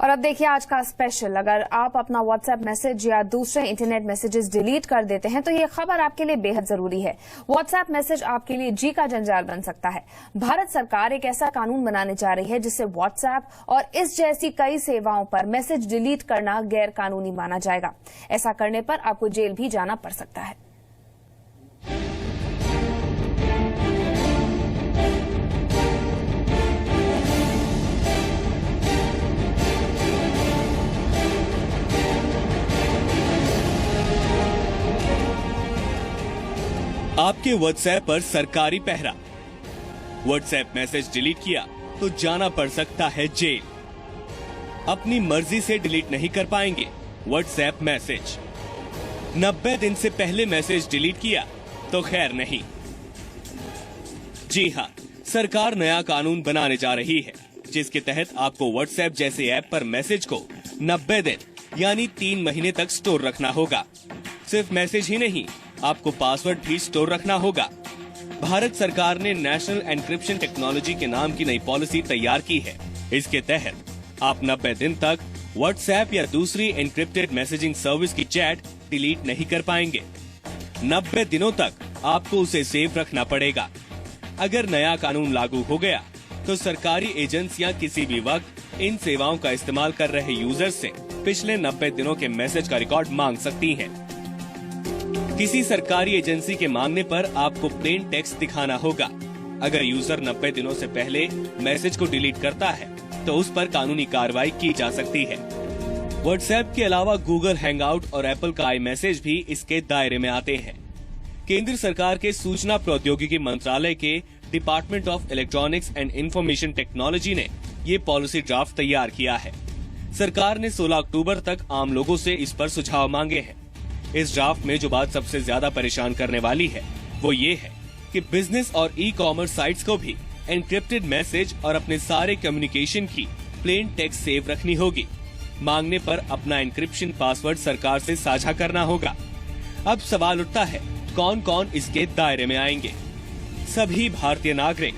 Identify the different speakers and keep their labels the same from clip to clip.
Speaker 1: और अब देखिए आज का स्पेशल। अगर आप अपना व्हाट्सएप मैसेज या दूसरे इंटरनेट मैसेजेस डिलीट कर देते हैं तो ये खबर आपके लिए बेहद जरूरी है। व्हाट्सएप मैसेज आपके लिए जी का जंजाल बन सकता है। भारत सरकार एक ऐसा कानून बनाने जा रही है जिससे व्हाट्सएप और इस जैसी कई सेवाओं पर मैसेज डिलीट करना गैर कानूनी माना जाएगा। ऐसा करने पर आपको जेल भी जाना पड़ सकता है।
Speaker 2: आपके व्हाट्सएप पर सरकारी पहरा। व्हाट्सएप मैसेज डिलीट किया तो जाना पड़ सकता है जेल। अपनी मर्जी से डिलीट नहीं कर पाएंगे व्हाट्सएप मैसेज। 90 दिन से पहले मैसेज डिलीट किया तो खैर नहीं। जी हाँ, सरकार नया कानून बनाने जा रही है जिसके तहत आपको व्हाट्सएप जैसे ऐप पर मैसेज को 90 दिन यानी 3 महीने तक स्टोर रखना होगा। सिर्फ मैसेज ही नहीं, आपको पासवर्ड भी स्टोर रखना होगा। भारत सरकार ने नेशनल एन्क्रिप्शन टेक्नोलॉजी के नाम की नई पॉलिसी तैयार की है। इसके तहत आप 90 दिन तक व्हाट्सएप या दूसरी एन्क्रिप्टेड मैसेजिंग सर्विस की चैट डिलीट नहीं कर पाएंगे। 90 दिनों तक आपको उसे सेव रखना पड़ेगा। अगर नया कानून लागू हो गया तो सरकारी एजेंसियां किसी भी वक्त इन सेवाओं का इस्तेमाल कर रहे यूजर्स से पिछले 90 दिनों के मैसेज का रिकॉर्ड मांग सकती हैं। किसी सरकारी एजेंसी के मांगने पर आपको प्लेन टेक्स्ट दिखाना होगा। अगर यूजर 90 दिनों से पहले मैसेज को डिलीट करता है तो उस पर कानूनी कार्रवाई की जा सकती है। व्हाट्सएप के अलावा गूगल हैंगआउट और एप्पल का आई मैसेज भी इसके दायरे में आते हैं। केंद्र सरकार के सूचना प्रौद्योगिकी मंत्रालय के department of electronics and information technology ने ये पॉलिसी ड्राफ्ट तैयार किया है। सरकार ने 16 अक्टूबर तक आम लोगों से इस पर सुझाव मांगे हैं। इस ड्राफ्ट में जो बात सबसे ज्यादा परेशान करने वाली है वो ये है कि बिजनेस और ई कॉमर्स साइट्स को भी एन्क्रिप्टेड मैसेज और अपने सारे कम्युनिकेशन की प्लेन टेक्स्ट सेव रखनी होगी। मांगने पर अपना एन्क्रिप्शन पासवर्ड सरकार से साझा करना होगा। अब सवाल उठता है, कौन कौन इसके दायरे में आएंगे? सभी भारतीय नागरिक,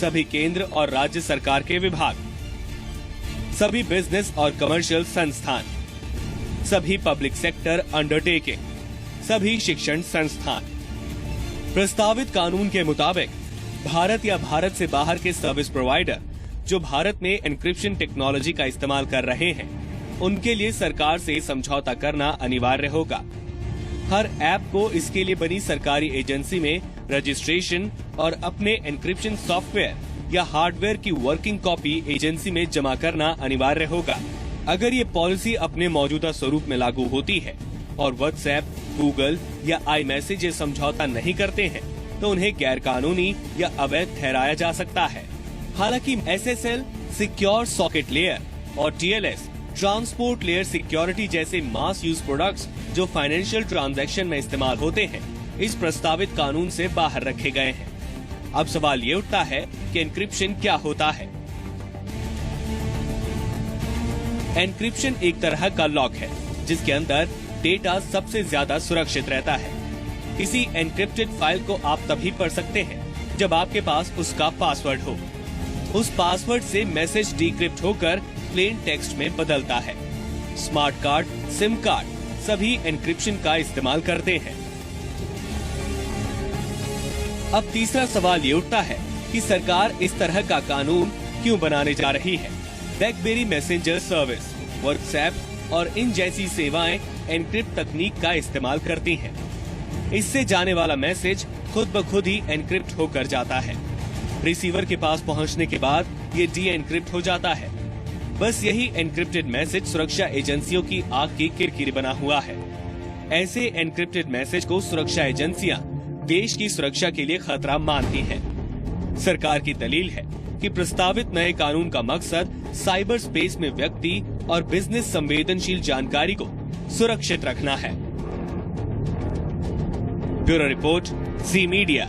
Speaker 2: सभी केंद्र और राज्य सरकार के विभाग, सभी बिजनेस और कमर्शियल संस्थान, सभी पब्लिक सेक्टर अंडरटेकिंग, सभी शिक्षण संस्थान। प्रस्तावित कानून के मुताबिक भारत या भारत से बाहर के सर्विस प्रोवाइडर जो भारत में एन्क्रिप्शन टेक्नोलॉजी का इस्तेमाल कर रहे हैं, उनके लिए सरकार से समझौता करना अनिवार्य होगा। हर ऐप को इसके लिए बनी सरकारी एजेंसी में रजिस्ट्रेशन और अपने एन्क्रिप्शन सॉफ्टवेयर या हार्डवेयर की वर्किंग कॉपी एजेंसी में जमा करना अनिवार्य होगा। अगर ये पॉलिसी अपने मौजूदा स्वरूप में लागू होती है और व्हाट्सएप, गूगल या आई मैसेज समझौता नहीं करते हैं तो उन्हें गैर कानूनी या अवैध ठहराया जा सकता है। हालांकि SSL, सिक्योर सॉकेट लेयर और TLS, ट्रांसपोर्ट लेयर सिक्योरिटी जैसे मास यूज प्रोडक्ट्स जो फाइनेंशियल ट्रांजैक्शन में इस्तेमाल होते हैं, इस प्रस्तावित कानून से बाहर रखे गए हैं। अब सवाल ये उठता है कि एन्क्रिप्शन क्या होता है? एन्क्रिप्शन एक तरह का लॉक है जिसके अंदर डेटा सबसे ज्यादा सुरक्षित रहता है। किसी एन्क्रिप्टेड फाइल को आप तभी पढ़ सकते हैं जब आपके पास उसका पासवर्ड हो। उस पासवर्ड से मैसेज डिक्रिप्ट होकर प्लेन टेक्स्ट में बदलता है। स्मार्ट कार्ड, सिम कार्ड सभी एन्क्रिप्शन का इस्तेमाल करते हैं। अब तीसरा सवाल ये उठता है कि सरकार इस तरह का कानून क्यों बनाने जा रही है? ब्लैकबेरी मैसेंजर सर्विस, व्हाट्सएप और इन जैसी सेवाएं एन्क्रिप्ट तकनीक का इस्तेमाल करती हैं। इससे जाने वाला मैसेज खुद ब खुद ही एन्क्रिप्ट होकर जाता है। रिसीवर के पास पहुंचने के बाद ये डी एन्क्रिप्ट हो जाता है। बस यही एन्क्रिप्टेड मैसेज सुरक्षा एजेंसियों की आग की किरकिरी बना हुआ है। ऐसे एन्क्रिप्टेड मैसेज को सुरक्षा एजेंसियां देश की सुरक्षा के लिए खतरा मानती हैं। सरकार की दलील है कि प्रस्तावित नए कानून का मकसद साइबर स्पेस में व्यक्ति और बिजनेस संवेदनशील जानकारी को सुरक्षित रखना है। ब्यूरो रिपोर्ट, जी मीडिया।